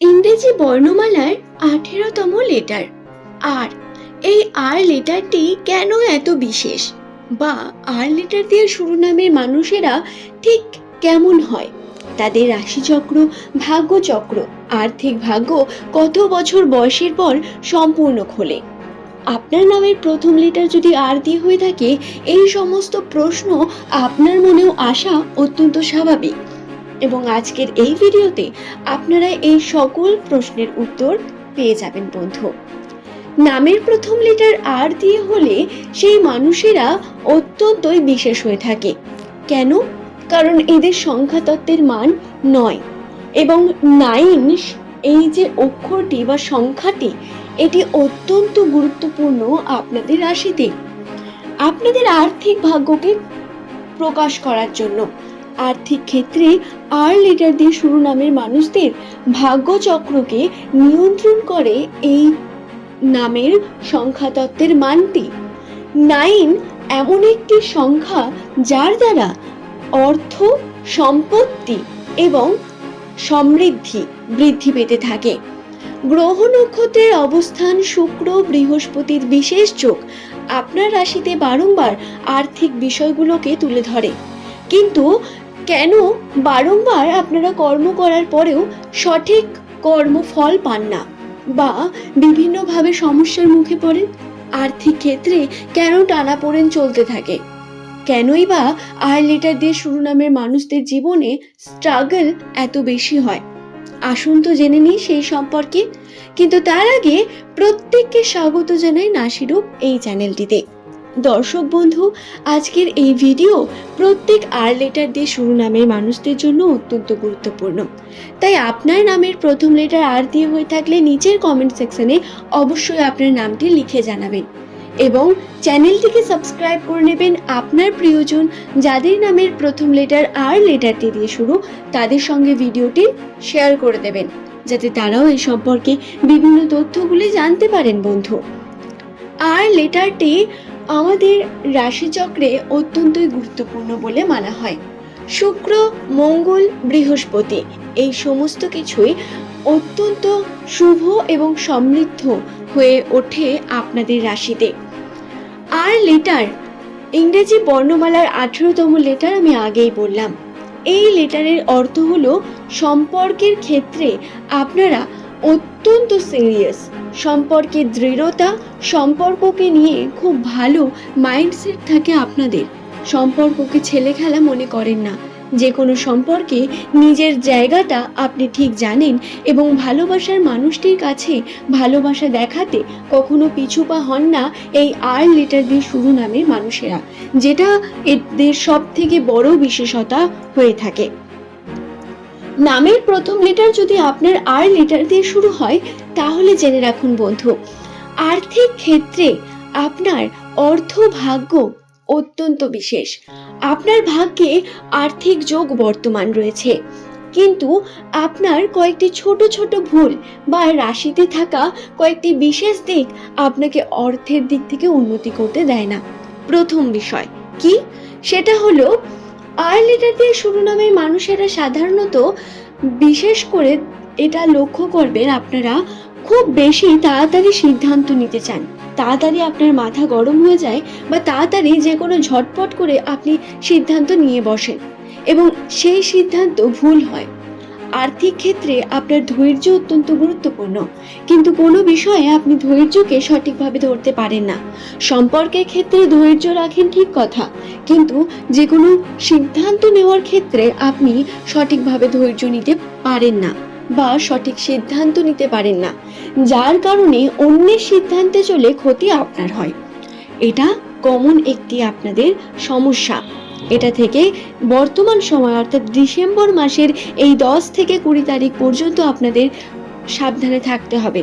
ইংরেজি বর্ণমালার 18তম লেটার আর। এই আর লেটারটি কেন এত বিশেষ, বা আর লেটার দিয়ে শুরু নামের মানুষেরা ঠিক কেমন হয়, তাদের রাশিচক্র, ভাগ্যচক্র, আর্থিক ভাগ্য কত বছর বয়সের পর সম্পূর্ণ খোলে। আপনার নামের প্রথম লেটার যদি আর দিয়ে হয়ে থাকে, এই সমস্ত প্রশ্ন আপনার মনেও আসা অত্যন্ত স্বাভাবিক। এবং আজকের এই ভিডিওতে আপনারা এই সকল প্রশ্নের উত্তর পেয়ে যাবেন বন্ধু। নামের প্রথম লেটার আর দিয়ে হলে সেই মানুষেরা অত্যন্তই বিশেষ হয়ে থাকে। কেন? কারণ এদের সংখ্যা তত্ত্বের মান 9 এবং 9, এই যে অক্ষরটি বা সংখ্যাটি, এটি অত্যন্ত গুরুত্বপূর্ণ আপনাদের রাশিতে, আপনাদের আর্থিক ভাগ্যকে প্রকাশ করার জন্য। আর্থিক ক্ষেত্রে আর লেটার দিয়ে শুরু নামের মানুষদের ভাগ্যচক্রকে নিয়ন্ত্রণ করে এই নামের সংখ্যা তত্ত্বের মানটি। 9 এমন একটি সংখ্যা যার দ্বারা অর্থ, সম্পত্তি এবং সমৃদ্ধি বৃদ্ধি পেতে থাকে। গ্রহ নক্ষত্রের অবস্থান, শুক্র, বৃহস্পতির বিশেষ যোগ আপনার রাশিতে বারংবার আর্থিক বিষয়গুলোকে তুলে ধরে। কিন্তু কেন বারংবার আপনারা কর্ম করার পরেও সঠিক কর্মফল পান না, বা বিভিন্নভাবে সমস্যার মুখে পড়েন? আর্থিক ক্ষেত্রে কেন টানাপোড়েন চলতে থাকে? কেনই বা আর লেটার দিয়ে শুরু নামের মানুষদের জীবনে স্ট্রাগল এত বেশি হয়? আসুন তো জেনে নিই সেই সম্পর্কে। কিন্তু তার আগে প্রত্যেককে স্বাগত জানাই নাসিরূপ এই চ্যানেলটিতে। দর্শক বন্ধু, আজকের এই ভিডিও প্রত্যেক আর লেটার দিয়ে শুরু নামের মানুষদের জন্য অত্যন্ত গুরুত্বপূর্ণ। তাই আপনার নামের প্রথম লেটার আর দিয়ে হয়ে থাকলে নিচের কমেন্ট সেকশনে অবশ্যই আপনার নামটি লিখে জানাবেন এবং চ্যানেলটিকে সাবস্ক্রাইব করে নেবেন। আপনার প্রিয়জন যাদের নামের প্রথম লেটার আর লেটারটি দিয়ে শুরু, তাদের সঙ্গে ভিডিওটি শেয়ার করে দেবেন, যাতে তারাও এই সম্পর্কে বিভিন্ন তথ্যগুলি জানতে পারেন বন্ধু। আর লেটারটি আমাদের রাশিচক্রে অত্যন্তই গুরুত্বপূর্ণ বলে মানা হয়। শুক্র, মঙ্গল, বৃহস্পতি এই সমস্ত কিছুই অত্যন্ত শুভ এবং সমৃদ্ধ হয়ে ওঠে আপনাদের রাশিতে। আর লেটার ইংরেজি বর্ণমালার 18তম লেটার আমি আগেই বললাম। এই লেটারের অর্থ হলো সম্পর্কের ক্ষেত্রে আপনারা অত্যন্ত সিরিয়াস, সম্পর্কের দৃঢ়তা, সম্পর্ককে নিয়ে খুব ভালো মাইন্ডসেট থাকে আপনাদের। সম্পর্ককে ছেলে খেলা মনে করেন না, যে কোনো সম্পর্কে নিজের জায়গাটা আপনি ঠিক জানেন এবং ভালোবাসার মানুষটির কাছে ভালোবাসা দেখাতে কখনো পিছু পা হন না এই আর লেটার দিয়ে শুরু নামের মানুষেরা, যেটা এদের সব থেকে বড় বিশেষতা হয়ে থাকে। নামের প্রথম লেটার যদি আপনার আর লেটার দিয়ে শুরু হয়, তাহলে জেনে রাখুন বন্ধু, আর্থিক ক্ষেত্রে আপনার অর্থ ভাগ্য অত্যন্ত বিশেষ। আপনার ভাগ্যে আর্থিক যোগ বর্তমান রয়েছে, কিন্তু আপনার কয়েকটি ছোট ছোট ভুল বা রাশিতে থাকা কয়েকটি বিশেষ দিক আপনাকে অর্থের দিক থেকে উন্নতি করতে দেয় না। প্রথম বিষয় কি, সেটা হলো আর লেটার দিয়ে শুরু নামের মানুষেরা সাধারণত, বিশেষ করে এটা লক্ষ্য করবেন আপনারা, খুব বেশি তাড়াতাড়ি সিদ্ধান্ত নিতে চান। তাড়াতাড়ি আপনার মাথা গরম হয়ে যায়, বা তাড়াতাড়ি যে কোনো ঝটপট করে আপনি সিদ্ধান্ত নিয়ে বসেন এবং সেই সিদ্ধান্ত ভুল হয়। আর্থিক ক্ষেত্রে আপনার ধৈর্য অত্যন্ত গুরুত্বপূর্ণ, কিন্তু কোনো বিষয়ে আপনি ধৈর্যকে সঠিকভাবে ধরতে পারেন না। সম্পর্কের ক্ষেত্রে ধৈর্য রাখেন ঠিক কথা, কিন্তু যে কোনো সিদ্ধান্ত নেওয়ার ক্ষেত্রে আপনি সঠিকভাবে ধৈর্য নিতে পারেন না বা সঠিক সিদ্ধান্ত নিতে পারেন না, যার কারণে অন্যের সিদ্ধান্তে চলে ক্ষতি আপনার হয়। এটা কমন একটি আপনাদের সমস্যা। এটা থেকে বর্তমান সময় অর্থাৎ ডিসেম্বর মাসের এই 10 থেকে 20 তারিখ পর্যন্ত আপনাদের সাবধানে থাকতে হবে।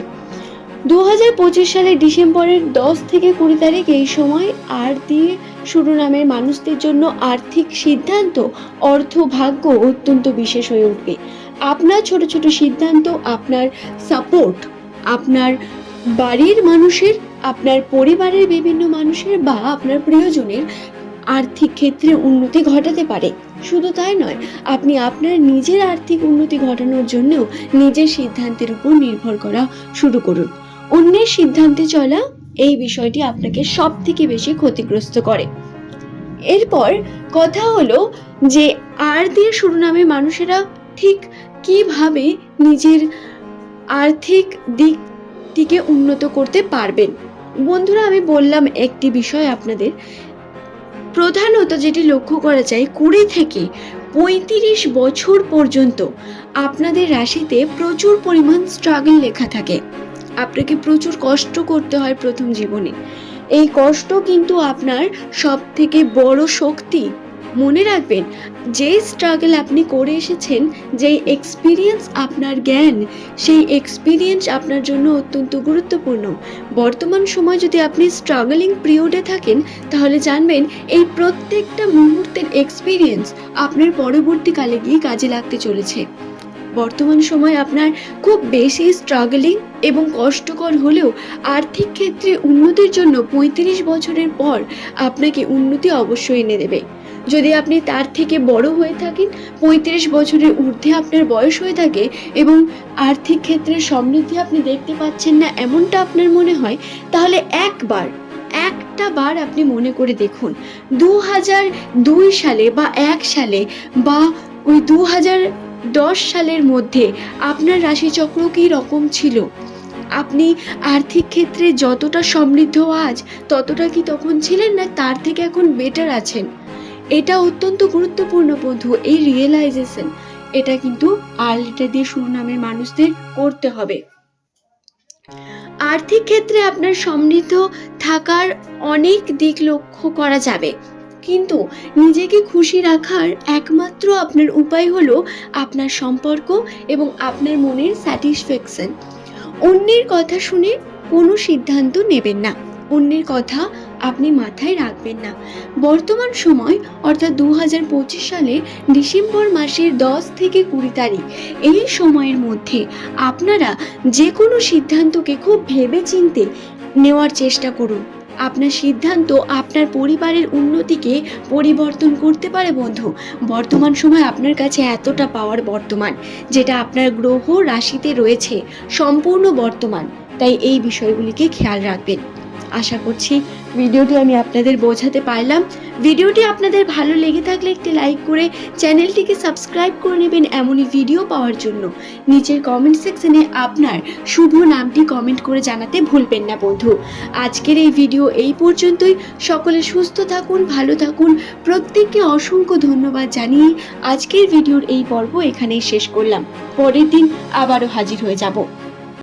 2025 সালের ডিসেম্বরের 10 থেকে 20 তারিখ এই সময় আর দিয়ে শুরু নামের মানুষদের জন্য আর্থিক সিদ্ধান্ত, অর্থ ভাগ্য অত্যন্ত বিশেষ হয়ে উঠবে। আপনার ছোট ছোট সিদ্ধান্ত, আপনার সাপোর্ট, আপনার বাড়ির মানুষের, আপনার পরিবারের বিভিন্ন মানুষের বা আপনার প্রিয়জনের আর্থিক ক্ষেত্রে উন্নতি ঘটাতে পারে। শুধু তাই নয়, আপনি আপনার নিজের আর্থিক উন্নতি ঘটানোর জন্যও নিজের সিদ্ধান্তের উপর নির্ভর করা শুরু করুন। অন্যের সিদ্ধান্তে চলা এই বিষয়টি আপনাকে সব থেকে বেশি ক্ষতিগ্রস্ত করে। এরপর কথা হলো যে আর দিয়ে শুরু নামে মানুষেরা ঠিক কিভাবে নিজের আর্থিক দিকটিকে উন্নত করতে পারবেন। বন্ধুরা, আমি বললাম একটি বিষয় আপনাদের, প্রধানত যেটি লক্ষ্য করা যায় 20 থেকে 35 বছর পর্যন্ত আপনাদের রাশিতে প্রচুর পরিমাণ স্ট্রাগল লেখা থাকে। আপনাকে প্রচুর কষ্ট করতে হয় প্রথম জীবনে। এই কষ্ট কিন্তু আপনার সব থেকে বড় শক্তি। মনে রাখবেন, যে স্ট্রাগল আপনি করে এসেছেন, যেই এক্সপিরিয়েন্স আপনার জ্ঞান, সেই এক্সপিরিয়েন্স আপনার জন্য অত্যন্ত গুরুত্বপূর্ণ। বর্তমান সময় যদি আপনি স্ট্রাগলিং পিরিয়ডে থাকেন, তাহলে জানবেন এই প্রত্যেকটা মুহূর্তের এক্সপিরিয়েন্স আপনার পরবর্তীকালে গিয়ে কাজে লাগতে চলেছে। বর্তমান সময় আপনার খুব বেশি স্ট্রাগলিং এবং কষ্টকর হলেও আর্থিক ক্ষেত্রে উন্নতির জন্য 35 বছরের পর আপনাকে উন্নতি অবশ্যই এনে দেবে। যদি আপনি তার থেকে বড় হয়ে থাকেন, 35 বছরের ঊর্ধ্বে আপনার বয়স হয়ে থাকে এবং আর্থিক ক্ষেত্রে সমৃদ্ধি আপনি দেখতে পাচ্ছেন না এমনটা আপনার মনে হয়, তাহলে একটা বার আপনি মনে করে দেখুন 2002 সালে বা 1 সালে বা ওই 2010 সালের মধ্যে আপনার রাশিচক্র কী রকম ছিল। আপনি আর্থিক ক্ষেত্রে যতটা সমৃদ্ধ আজ, ততটা কি তখন ছিলেন, না তার থেকে এখন বেটার আছেন? এটা অত্যন্ত গুরুত্বপূর্ণ বন্ধু, এই রিয়েলাইজেশন। এটা কিন্তু আর লেটার দিয়ে শুরু নামের মানুষদের করতে হবে। আর্থিক ক্ষেত্রে আপনার সমৃদ্ধ থাকার অনেক দিক লক্ষ্য করা যাবে, কিন্তু নিজেকে খুশি রাখার একমাত্র আপনার উপায় হলো আপনার সম্পর্ক এবং আপনার মনের স্যাটিসফ্যাকশন। অন্যের কথা শুনে কোনো সিদ্ধান্ত নেবেন না, অন্যের কথা আপনি মাথায় রাখবেন না। বর্তমান সময় অর্থাৎ 2025 সালে ডিসেম্বর মাসের 10 থেকে 20 তারিখ, এই সময়ের মধ্যে আপনারা যে কোনো সিদ্ধান্তকে খুব ভেবেচিন্তে নেওয়ার চেষ্টা করুন। আপনার সিদ্ধান্ত আপনার পরিবারের উন্নতিকে পরিবর্তন করতে পারে বন্ধু। বর্তমান সময় আপনার কাছে এতটা পাওয়ার বর্তমান, যেটা আপনার গ্রহ রাশিতে রয়েছে সম্পূর্ণ বর্তমান। তাই এই বিষয়গুলিকে খেয়াল রাখবেন। আশা করছি ভিডিওটি আমি আপনাদের বোঝাতে পারলাম। ভিডিওটি আপনাদের ভালো লেগে থাকলে একটি লাইক করে চ্যানেলটিকে সাবস্ক্রাইব করে নেবেন এমনই ভিডিও পাওয়ার জন্য। নিচের কমেন্ট সেকশনে আপনার শুভ নামটি কমেন্ট করে জানাতে ভুলবেন না বন্ধু। আজকের এই ভিডিও এই পর্যন্তই। সকলে সুস্থ থাকুন, ভালো থাকুন। প্রত্যেককে অসংখ্য ধন্যবাদ জানিয়ে আজকের ভিডিওর এই পর্ব এখানেই শেষ করলাম। পরের দিন আবারও হাজির হয়ে যাব।